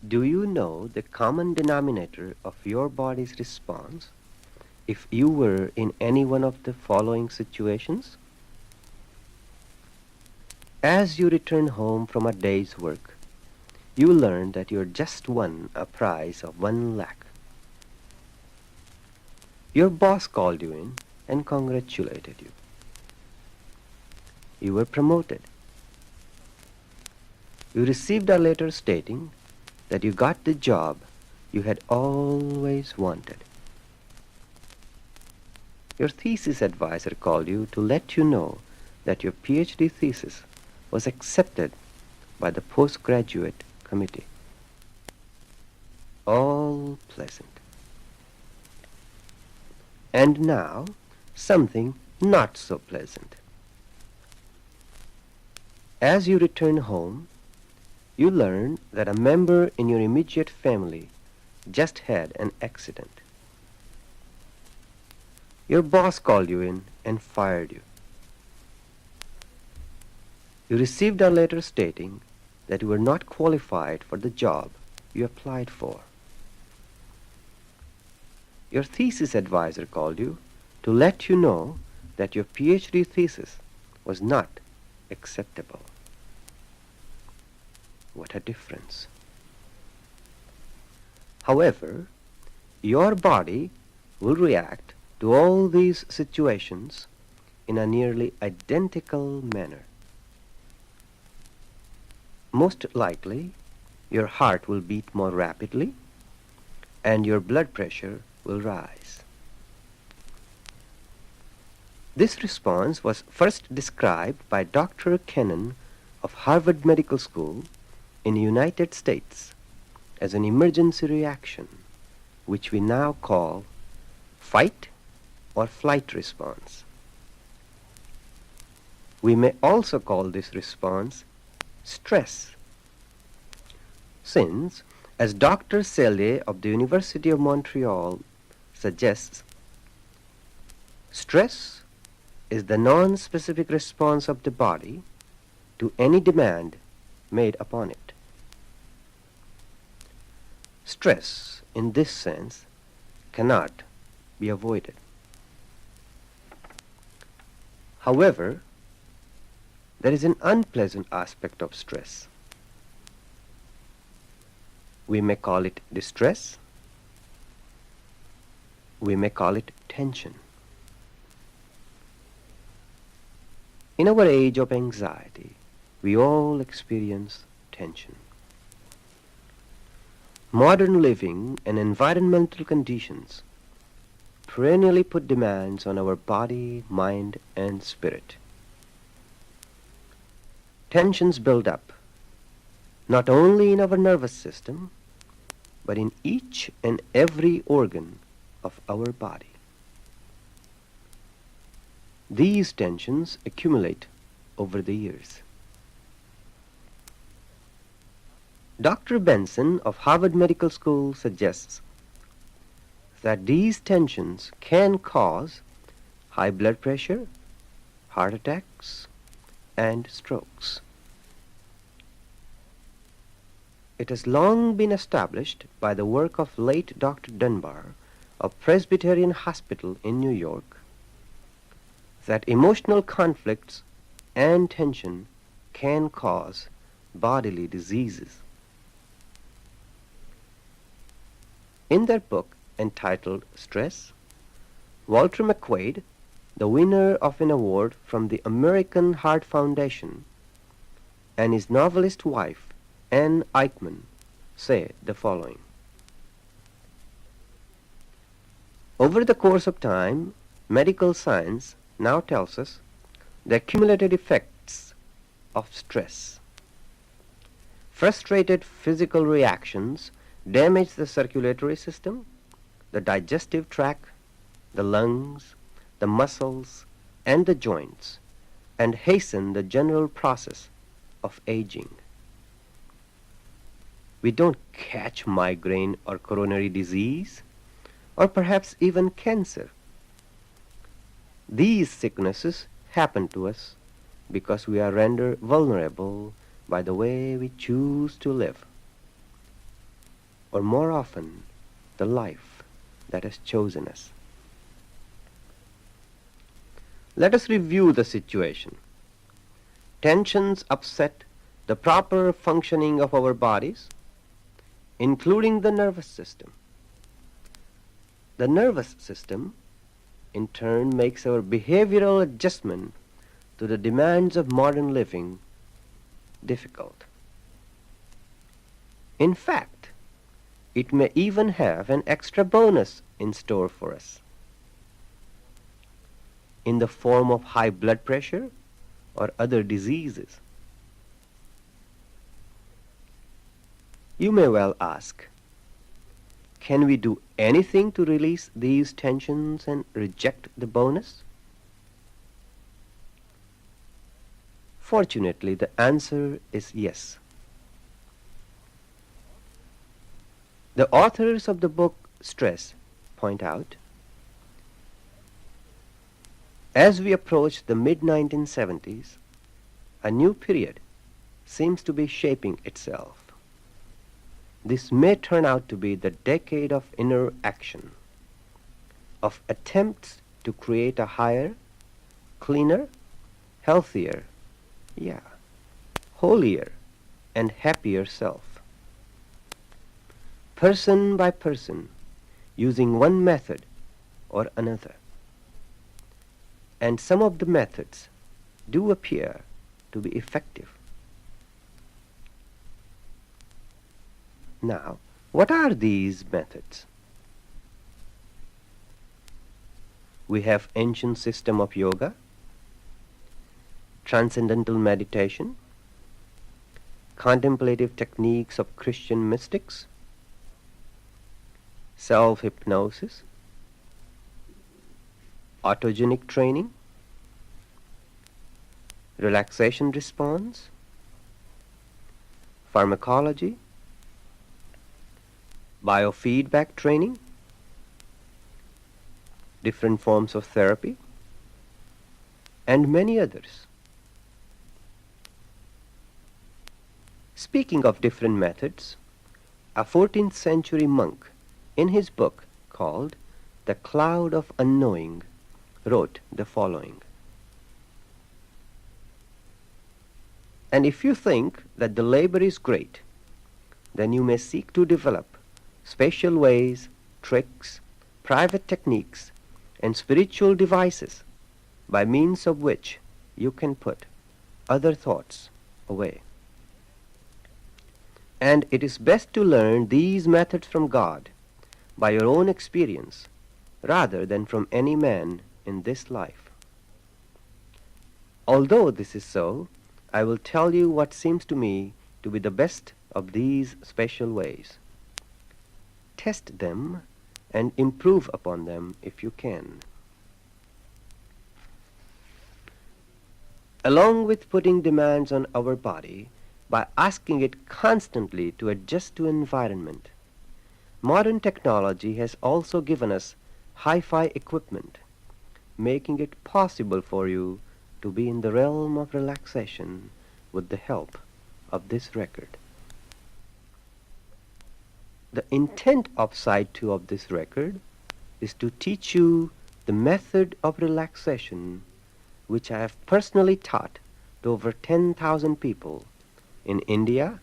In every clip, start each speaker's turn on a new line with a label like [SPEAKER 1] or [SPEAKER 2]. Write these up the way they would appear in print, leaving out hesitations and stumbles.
[SPEAKER 1] Do you know the common denominator of your body's response if you were in any one of the following situations? As you return home from a day's work, you learn that you just won a prize of 1 lakh. Your boss called you in and congratulated you. You were promoted. You received a letter stating that you got the job you had always wanted. Your thesis advisor called you to let you know that your PhD thesis was accepted by the postgraduate committee. All pleasant. And now, something not so pleasant. As you return home, you learn that a member in your immediate family just had an accident. Your boss called you in and fired you. You received a letter stating that you were not qualified for the job you applied for. Your thesis advisor called you to let you know that your PhD thesis was not acceptable. What a difference. However, your body will react to all these situations in a nearly identical manner. Most likely, your heart will beat more rapidly and your blood pressure will rise. This response was first described by Dr. Kennan of Harvard Medical School in the United States as an emergency reaction, which we now call fight or flight response. We may also call this response stress, since, as Dr. Selye of the University of Montreal suggests, stress is the non-specific response of the body to any demand made upon it. Stress, in this sense, cannot be avoided. However, there is an unpleasant aspect of stress. We may call it distress. We may call it tension. In our age of anxiety, we all experience tension. Modern living and environmental conditions perennially put demands on our body, mind, and spirit. Tensions build up, not only in our nervous system, but in each and every organ of our body. These tensions accumulate over the years. Dr. Benson of Harvard Medical School suggests that these tensions can cause high blood pressure, heart attacks, and strokes. It has long been established by the work of late Dr. Dunbar of Presbyterian Hospital in New York that emotional conflicts and tension can cause bodily diseases. In their book entitled Stress, Walter McQuaid, the winner of an award from the American Heart Foundation, and his novelist wife, Anne Eichmann, say the following. Over the course of time, medical science now tells us the accumulated effects of stress. Frustrated physical reactions damage the circulatory system, the digestive tract, the lungs, the muscles, and the joints, and hasten the general process of aging. We don't catch migraine or coronary disease, or perhaps even cancer. These sicknesses happen to us because we are rendered vulnerable by the way we choose to live. or more often, the life that has chosen us. Let us review the situation. Tensions upset the proper functioning of our bodies, including the nervous system. The nervous system, in turn, makes our behavioral adjustment to the demands of modern living difficult. In fact, it may even have an extra bonus in store for us in the form of high blood pressure or other diseases. You may well ask, can we do anything to release these tensions and reject the bonus? Fortunately, the answer is yes. The authors of the book Stress point out, as we approach the mid-1970s, a new period seems to be shaping itself. This may turn out to be the decade of inner action, of attempts to create a higher, cleaner, healthier, holier, and happier self. Person by person, using one method or another. And some of the methods do appear to be effective. Now, what are these methods? We have ancient system of yoga, transcendental meditation, contemplative techniques of Christian mystics, self-hypnosis, autogenic training, relaxation response, pharmacology, biofeedback training, different forms of therapy, and many others. Speaking of different methods, a 14th century monk in his book called The Cloud of Unknowing wrote the following. And if you think that the labor is great, then you may seek to develop special ways, tricks, private techniques, and spiritual devices by means of which you can put other thoughts away. And it is best to learn these methods from God by your own experience rather than from any man in this life. Although this is so, I will tell you what seems to me to be the best of these special ways. Test them and improve upon them if you can. Along with putting demands on our body by asking it constantly to adjust to environment, modern technology has also given us hi-fi equipment, making it possible for you to be in the realm of relaxation with the help of this record. The intent of side 2 of this record is to teach you the method of relaxation which I have personally taught to over 10,000 people in India,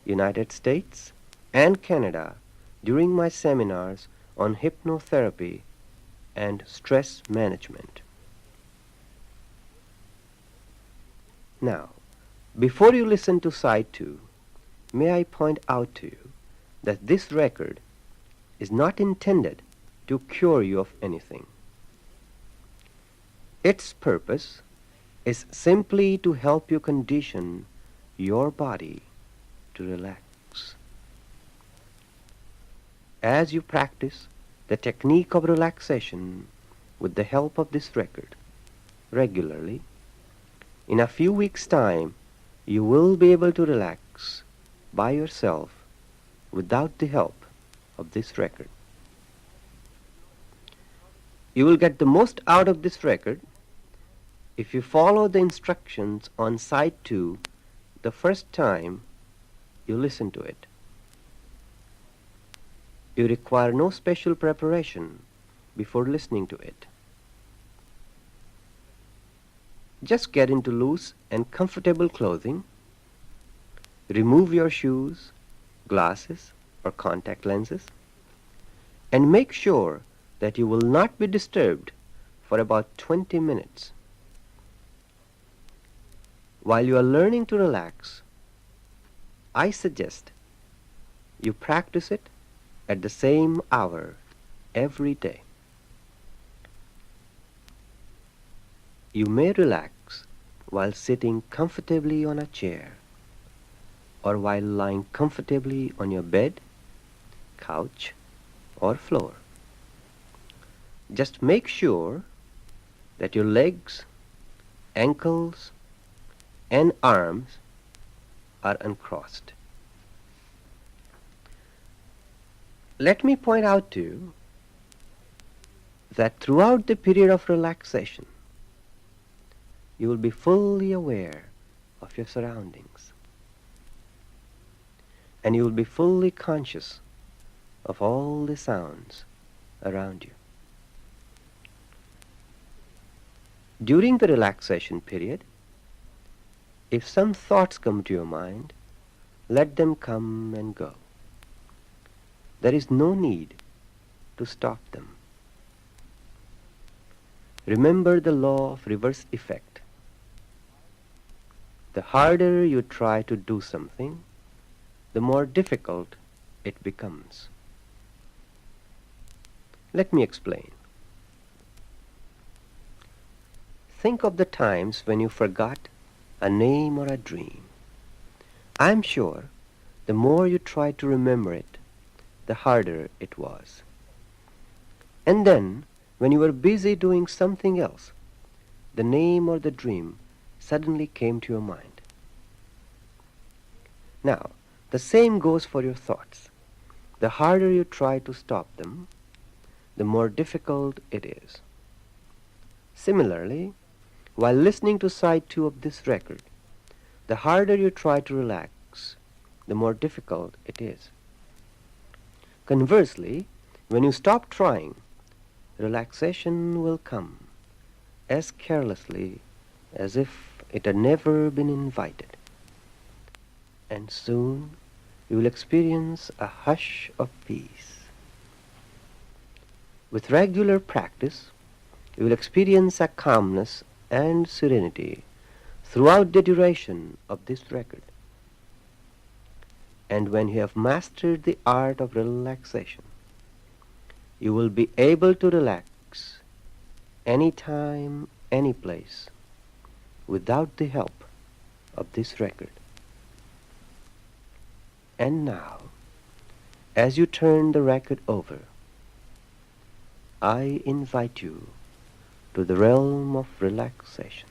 [SPEAKER 1] United States, and Canada during my seminars on hypnotherapy and stress management. Now, before you listen to side 2, may I point out to you that this record is not intended to cure you of anything. Its purpose is simply to help you condition your body to relax. As you practice the technique of relaxation with the help of this record regularly, in a few weeks' time, you will be able to relax by yourself without the help of this record. You will get the most out of this record if you follow the instructions on side 2 the first time you listen to it. You require no special preparation before listening to it. Just get into loose and comfortable clothing, remove your shoes, glasses, or contact lenses, and make sure that you will not be disturbed for about 20 minutes. While you are learning to relax, I suggest you practice it at the same hour every day. You may relax while sitting comfortably on a chair or while lying comfortably on your bed, couch, or floor. Just make sure that your legs, ankles, and arms are uncrossed. Let me point out to you that throughout the period of relaxation, you will be fully aware of your surroundings, and you will be fully conscious of all the sounds around you. During the relaxation period, if some thoughts come to your mind, let them come and go. There is no need to stop them. Remember the law of reverse effect. The harder you try to do something, the more difficult it becomes. Let me explain. Think of the times when you forgot a name or a dream. I'm sure the more you tried to remember it, the harder it was. And then, when you were busy doing something else, the name or the dream suddenly came to your mind. Now, the same goes for your thoughts. The harder you try to stop them, the more difficult it is. Similarly, while listening to side 2 of this record, the harder you try to relax, the more difficult it is. Conversely, when you stop trying, relaxation will come as carelessly as if it had never been invited. And soon you will experience a hush of peace. With regular practice, you will experience a calmness and serenity throughout the duration of this record. And when you have mastered the art of relaxation, you will be able to relax anytime, any place, without the help of this record. And now, as you turn the record over, I invite you to the realm of relaxation.